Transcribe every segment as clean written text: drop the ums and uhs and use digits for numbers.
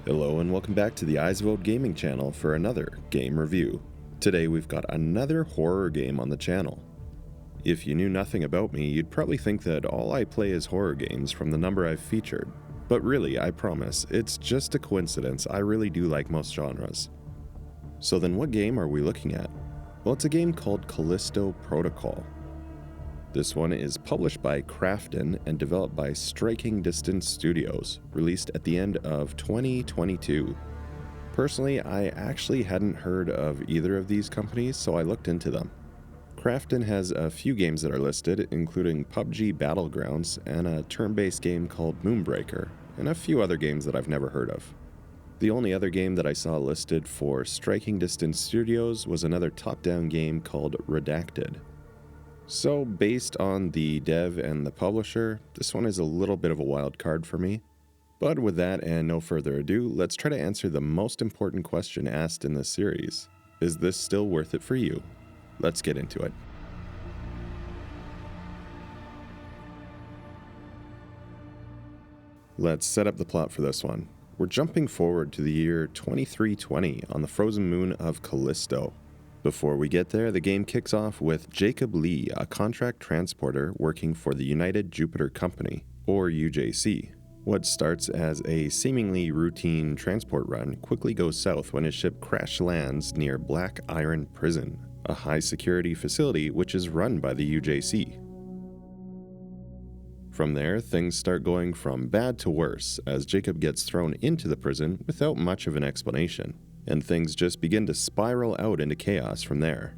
Hello and welcome back to the Eyes of Old Gaming channel for another game review. Today we've got another horror game on the channel. If you knew nothing about me, you'd probably think that all I play is horror games from the number I've featured. But really, I promise, it's just a coincidence. I really do like most genres. So then what game are we looking at? Well, it's a game called Callisto Protocol. This one is published by Krafton and developed by Striking Distance Studios, released at the end of 2022. Personally, I actually hadn't heard of either of these companies, so I looked into them. Krafton has a few games that are listed, including PUBG Battlegrounds and a turn-based game called Moonbreaker, and a few other games that I've never heard of. The only other game that I saw listed for Striking Distance Studios was another top-down game called Redacted. So based on the dev and the publisher, this one is a little bit of a wild card for me. But with that and no further ado, let's try to answer the most important question asked in this series. Is this still worth it for you? Let's get into it. Let's set up the plot for this one. We're jumping forward to the year 2320 on the frozen moon of Callisto. Before we get there, the game kicks off with Jacob Lee, a contract transporter working for the United Jupiter Company, or UJC. What starts as a seemingly routine transport run quickly goes south when his ship crash lands near Black Iron Prison, a high-security facility which is run by the UJC. From there, things start going from bad to worse as Jacob gets thrown into the prison without much of an explanation, and things just begin to spiral out into chaos from there.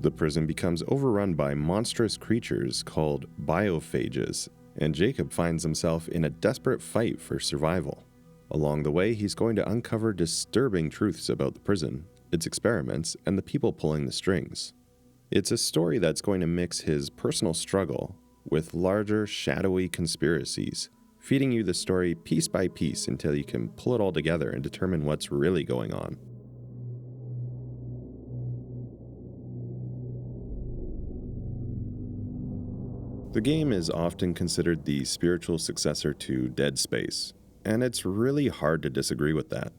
The prison becomes overrun by monstrous creatures called biophages, and Jacob finds himself in a desperate fight for survival. Along the way, he's going to uncover disturbing truths about the prison, its experiments, and the people pulling the strings. It's a story that's going to mix his personal struggle with larger, shadowy conspiracies, feeding you the story piece by piece until you can pull it all together and determine what's really going on. The game is often considered the spiritual successor to Dead Space, and it's really hard to disagree with that.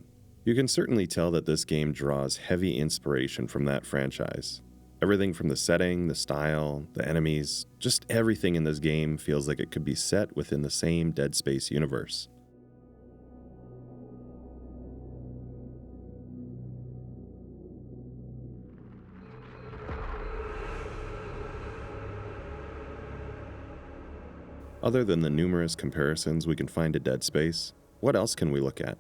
You can certainly tell that this game draws heavy inspiration from that franchise. Everything from the setting, the style, the enemies, just everything in this game feels like it could be set within the same Dead Space universe. Other than the numerous comparisons we can find to Dead Space, what else can we look at?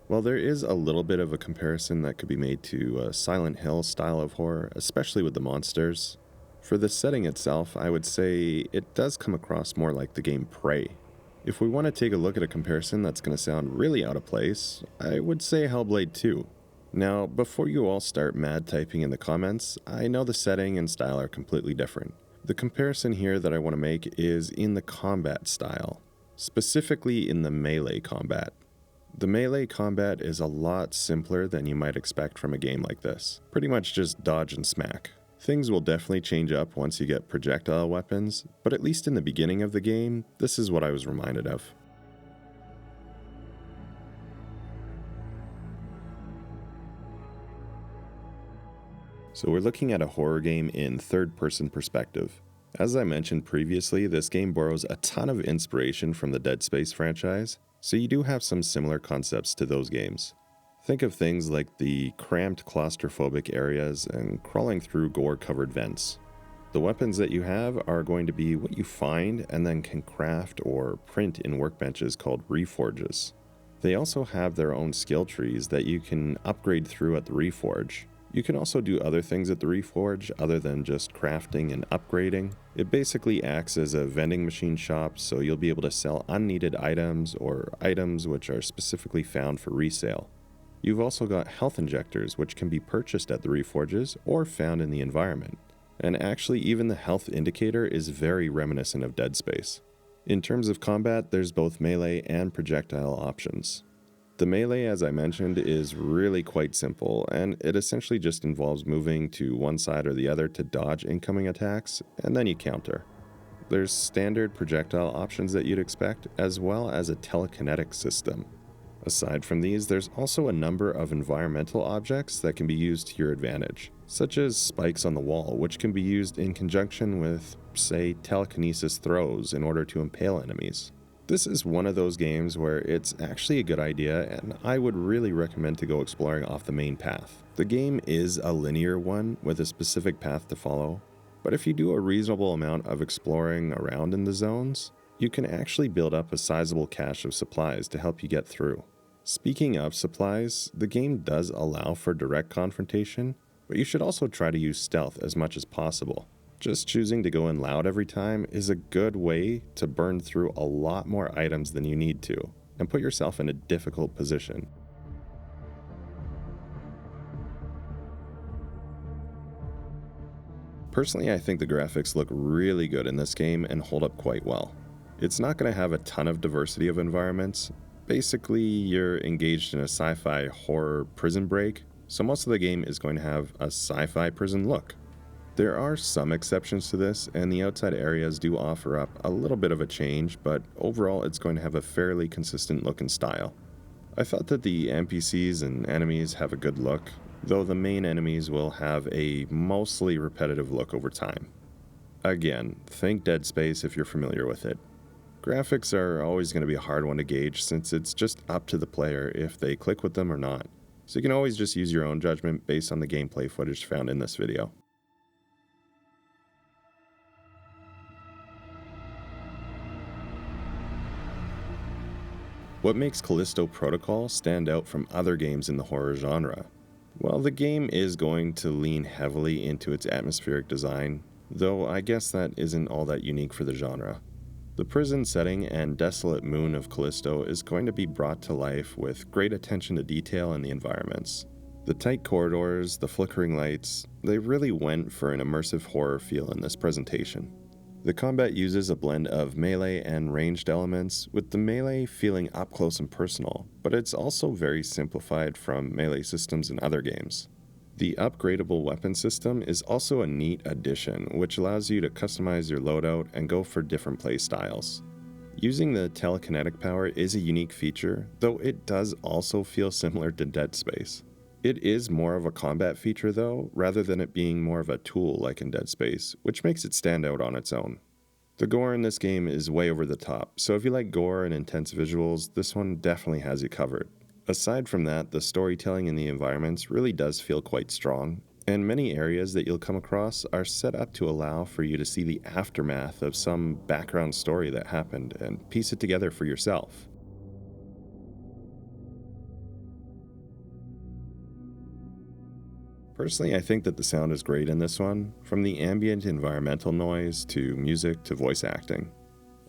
Well, there is a little bit of a comparison that could be made to a Silent Hill style of horror, especially with the monsters. For the setting itself, I would say it does come across more like the game Prey. If we want to take a look at a comparison that's going to sound really out of place, I would say Hellblade 2. Now, before you all start mad typing in the comments, I know the setting and style are completely different. The comparison here that I want to make is in the combat style, specifically in the melee combat. The melee combat is a lot simpler than you might expect from a game like this. Pretty much just dodge and smack. Things will definitely change up once you get projectile weapons, but at least in the beginning of the game, this is what I was reminded of. So we're looking at a horror game in third-person perspective. As I mentioned previously, this game borrows a ton of inspiration from the Dead Space franchise, so you do have some similar concepts to those games. Think of things like the cramped claustrophobic areas and crawling through gore-covered vents. The weapons that you have are going to be what you find and then can craft or print in workbenches called reforges. They also have their own skill trees that you can upgrade through at the reforge. You can also do other things at the Reforge other than just crafting and upgrading. It basically acts as a vending machine shop, so you'll be able to sell unneeded items or items which are specifically found for resale. You've also got health injectors which can be purchased at the Reforges or found in the environment. And actually even the health indicator is very reminiscent of Dead Space. In terms of combat, there's both melee and projectile options. The melee, as I mentioned, is really quite simple, and it essentially just involves moving to one side or the other to dodge incoming attacks, and then you counter. There's standard projectile options that you'd expect, as well as a telekinetic system. Aside from these, there's also a number of environmental objects that can be used to your advantage, such as spikes on the wall, which can be used in conjunction with, say, telekinesis throws in order to impale enemies. This is one of those games where it's actually a good idea, and I would really recommend to go exploring off the main path. The game is a linear one with a specific path to follow, but if you do a reasonable amount of exploring around in the zones, you can actually build up a sizable cache of supplies to help you get through. Speaking of supplies, the game does allow for direct confrontation, but you should also try to use stealth as much as possible. Just choosing to go in loud every time is a good way to burn through a lot more items than you need to, and put yourself in a difficult position. Personally, I think the graphics look really good in this game and hold up quite well. It's not going to have a ton of diversity of environments. Basically, you're engaged in a sci-fi horror prison break, so most of the game is going to have a sci-fi prison look. There are some exceptions to this, and the outside areas do offer up a little bit of a change, but overall it's going to have a fairly consistent look and style. I thought that the NPCs and enemies have a good look, though the main enemies will have a mostly repetitive look over time. Again, think Dead Space if you're familiar with it. Graphics are always going to be a hard one to gauge since it's just up to the player if they click with them or not, so you can always just use your own judgment based on the gameplay footage found in this video. What makes Callisto Protocol stand out from other games in the horror genre? Well, the game is going to lean heavily into its atmospheric design, though I guess that isn't all that unique for the genre. The prison setting and desolate moon of Callisto is going to be brought to life with great attention to detail in the environments. The tight corridors, the flickering lights, they really went for an immersive horror feel in this presentation. The combat uses a blend of melee and ranged elements, with the melee feeling up close and personal, but it's also very simplified from melee systems in other games. The upgradable weapon system is also a neat addition, which allows you to customize your loadout and go for different play styles. Using the telekinetic power is a unique feature, though it does also feel similar to Dead Space. It is more of a combat feature though, rather than it being more of a tool like in Dead Space, which makes it stand out on its own. The gore in this game is way over the top, so if you like gore and intense visuals, this one definitely has you covered. Aside from that, the storytelling in the environments really does feel quite strong, and many areas that you'll come across are set up to allow for you to see the aftermath of some background story that happened and piece it together for yourself. Personally, I think that the sound is great in this one, from the ambient environmental noise to music to voice acting.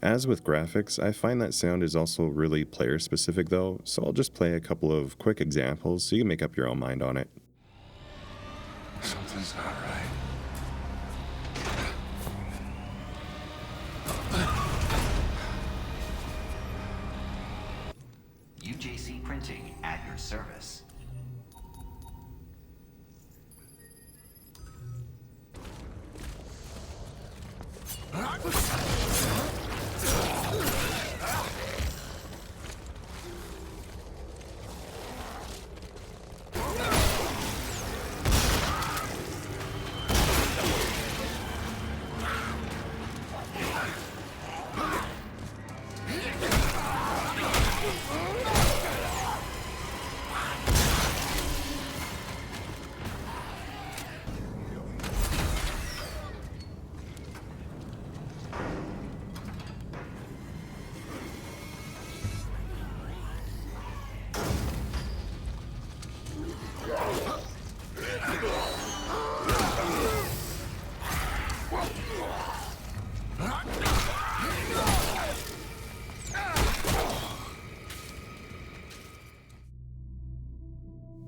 As with graphics, I find that sound is also really player specific though, so I'll just play a couple of quick examples so you can make up your own mind on it. Something's not right. UJC Printing at your service.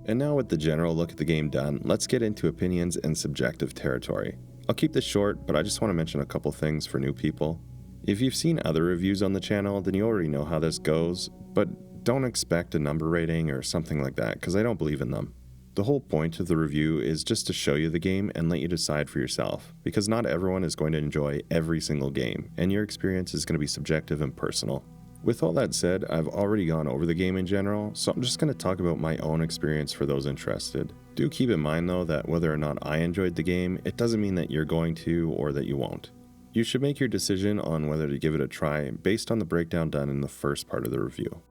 And now with the general look at the game done, let's get into opinions and subjective territory. I'll keep this short, but I just want to mention a couple things for new people. If you've seen other reviews on the channel, then you already know how this goes, but don't expect a number rating or something like that, because I don't believe in them. The whole point of the review is just to show you the game and let you decide for yourself, because not everyone is going to enjoy every single game, and your experience is going to be subjective and personal. With all that said, I've already gone over the game in general, so I'm just going to talk about my own experience for those interested. Do keep in mind though that whether or not I enjoyed the game, it doesn't mean that you're going to or that you won't. You should make your decision on whether to give it a try based on the breakdown done in the first part of the review.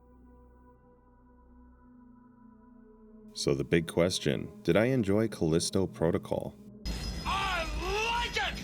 So the big question, did I enjoy Callisto Protocol? I like it!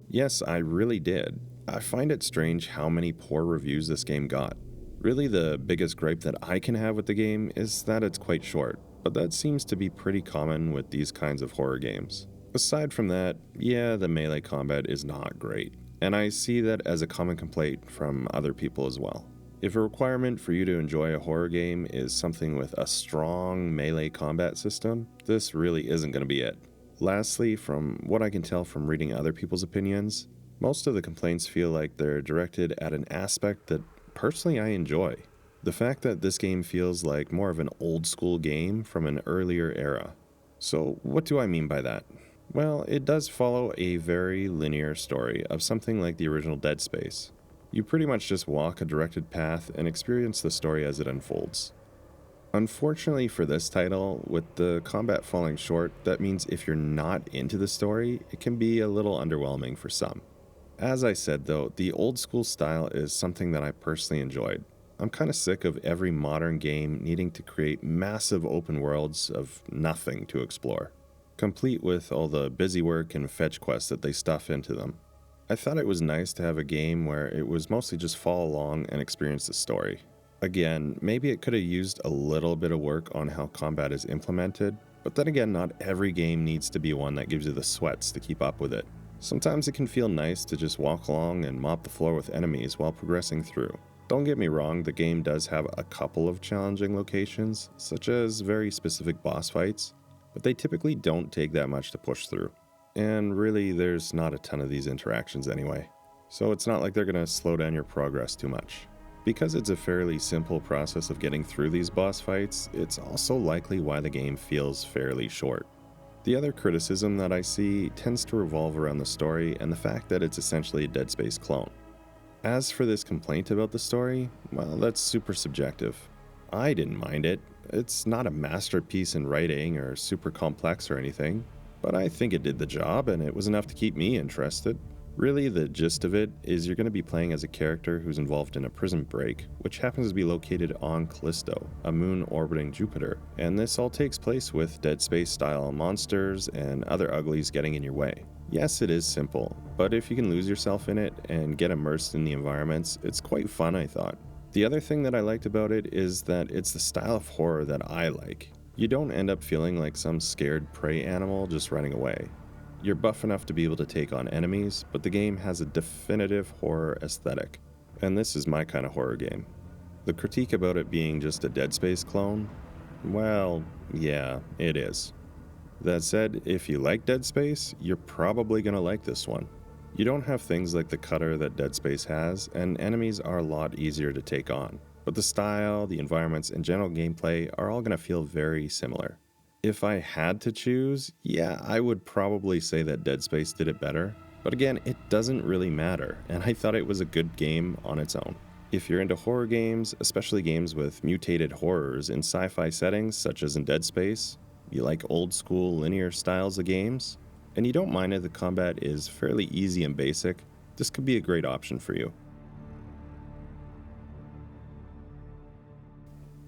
Yes, I really did. I find it strange how many poor reviews this game got. Really, the biggest gripe that I can have with the game is that it's quite short, but that seems to be pretty common with these kinds of horror games. Aside from that, yeah, the melee combat is not great, and I see that as a common complaint from other people as well. If a requirement for you to enjoy a horror game is something with a strong melee combat system, this really isn't going to be it. Lastly, from what I can tell from reading other people's opinions, most of the complaints feel like they're directed at an aspect that personally I enjoy. The fact that this game feels like more of an old school game from an earlier era. So what do I mean by that? Well, it does follow a very linear story of something like the original Dead Space. You pretty much just walk a directed path and experience the story as it unfolds. Unfortunately for this title, with the combat falling short, that means if you're not into the story, it can be a little underwhelming for some. As I said though, the old school style is something that I personally enjoyed. I'm kind of sick of every modern game needing to create massive open worlds of nothing to explore, complete with all the busy work and fetch quests that they stuff into them. I thought it was nice to have a game where it was mostly just follow along and experience the story. Again, maybe it could have used a little bit of work on how combat is implemented, but then again, not every game needs to be one that gives you the sweats to keep up with it. Sometimes it can feel nice to just walk along and mop the floor with enemies while progressing through. Don't get me wrong, the game does have a couple of challenging locations, such as very specific boss fights, but they typically don't take that much to push through. And really, there's not a ton of these interactions anyway, so it's not like they're going to slow down your progress too much. Because it's a fairly simple process of getting through these boss fights, it's also likely why the game feels fairly short. The other criticism that I see tends to revolve around the story and the fact that it's essentially a Dead Space clone. As for this complaint about the story, well, that's super subjective. I didn't mind it. It's not a masterpiece in writing or super complex or anything, but I think it did the job and it was enough to keep me interested. Really, the gist of it is you're going to be playing as a character who's involved in a prison break, which happens to be located on Callisto, a moon orbiting Jupiter, and this all takes place with Dead Space-style monsters and other uglies getting in your way. Yes, it is simple, but if you can lose yourself in it and get immersed in the environments, it's quite fun, I thought. The other thing that I liked about it is that it's the style of horror that I like. You don't end up feeling like some scared prey animal just running away. You're buff enough to be able to take on enemies, but the game has a definitive horror aesthetic, and this is my kind of horror game. The critique about it being just a Dead Space clone? Well, yeah, it is. That said, if you like Dead Space, you're probably going to like this one. You don't have things like the cutter that Dead Space has, and enemies are a lot easier to take on, but the style, the environments, and general gameplay are all going to feel very similar. If I had to choose, yeah, I would probably say that Dead Space did it better. But again, it doesn't really matter, and I thought it was a good game on its own. If you're into horror games, especially games with mutated horrors in sci-fi settings such as in Dead Space, you like old school linear styles of games, and you don't mind if the combat is fairly easy and basic, this could be a great option for you.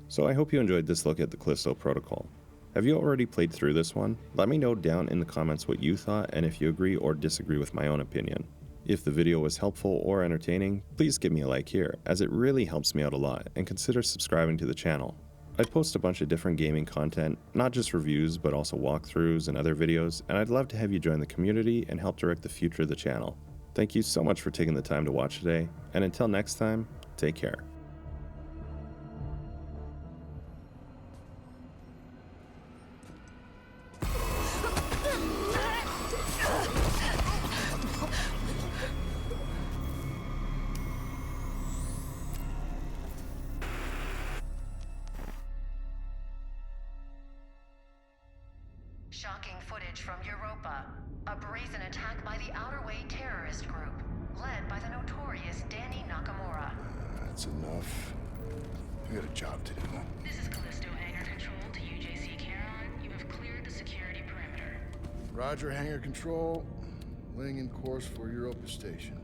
So I hope you enjoyed this look at the Callisto Protocol. Have you already played through this one? Let me know down in the comments what you thought and if you agree or disagree with my own opinion. If the video was helpful or entertaining, please give me a like here, as it really helps me out a lot, and consider subscribing to the channel. I post a bunch of different gaming content, not just reviews but also walkthroughs and other videos, and I'd love to have you join the community and help direct the future of the channel. Thank you so much for taking the time to watch today, and until next time, take care. Shocking footage from Europa. A brazen attack by the Outer Way terrorist group, led by the notorious Danny Nakamura. That's enough. We got a job to do. This is Callisto Hangar Control to UJC Caron. You have cleared the security perimeter. Roger, hangar control. Laying in course for Europa Station.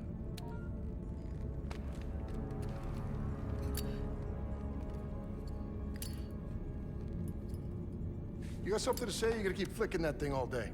You got something to say? You gotta keep flicking that thing all day.